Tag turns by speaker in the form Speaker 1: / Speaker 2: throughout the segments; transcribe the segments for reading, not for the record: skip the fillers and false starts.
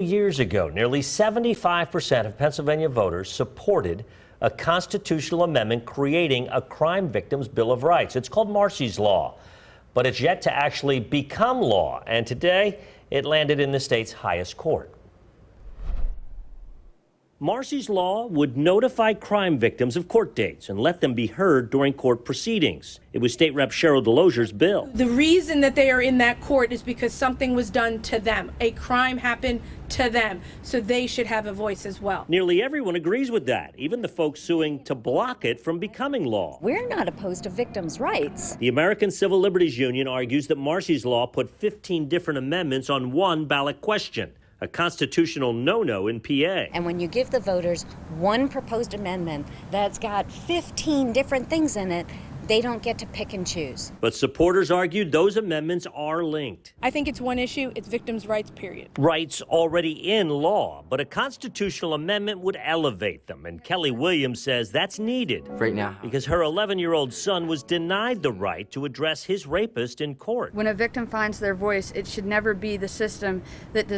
Speaker 1: Years ago, nearly 75% of Pennsylvania voters supported a constitutional amendment creating a Crime Victims' Bill of Rights. It's called Marsy's Law, but it's yet to actually become law. And today, it landed in the state's highest court. Marsy's Law would notify crime victims of court dates and let them be heard during court proceedings. It was State Rep Cheryl Delogier's bill.
Speaker 2: The reason that they are in that court is because something was done to them. A crime happened to them, so they should have a voice as well.
Speaker 1: Nearly everyone agrees with that, even the folks suing to block it from becoming law.
Speaker 3: We're not opposed to victims' rights.
Speaker 1: The American Civil Liberties Union argues that Marsy's Law put 15 different amendments on one ballot question, a constitutional no-no in PA.
Speaker 3: And when you give the voters one proposed amendment that's got 15 different things in it, they don't get to pick and choose.
Speaker 1: But supporters argued those amendments are linked.
Speaker 2: I think it's one issue, it's victims' rights, period.
Speaker 1: Rights already in law, but a constitutional amendment would elevate them. And Kelly Williams says that's needed
Speaker 4: right now
Speaker 1: because her 11-year-old son was denied the right to address his rapist in court.
Speaker 5: When a victim finds their voice, it should never be the system that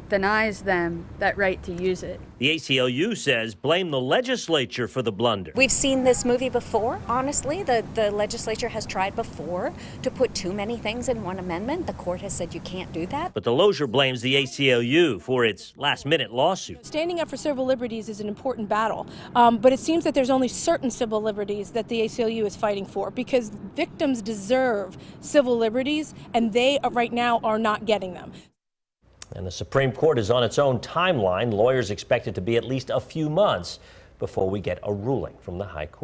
Speaker 5: denies them that right to use it.
Speaker 1: The ACLU says blame the legislature for the blunder.
Speaker 3: We've seen this movie before, honestly. The legislature has tried before to put too many things in one amendment. The court has said you can't do that.
Speaker 1: But Delosier blames the ACLU for its last-minute lawsuit.
Speaker 2: Standing up for civil liberties is an important battle, but it seems that there's only certain civil liberties that the ACLU is fighting for, because victims deserve civil liberties, and they right now are not getting them.
Speaker 1: And the Supreme Court is on its own timeline. Lawyers expect it to be at least a few months before we get a ruling from the High Court.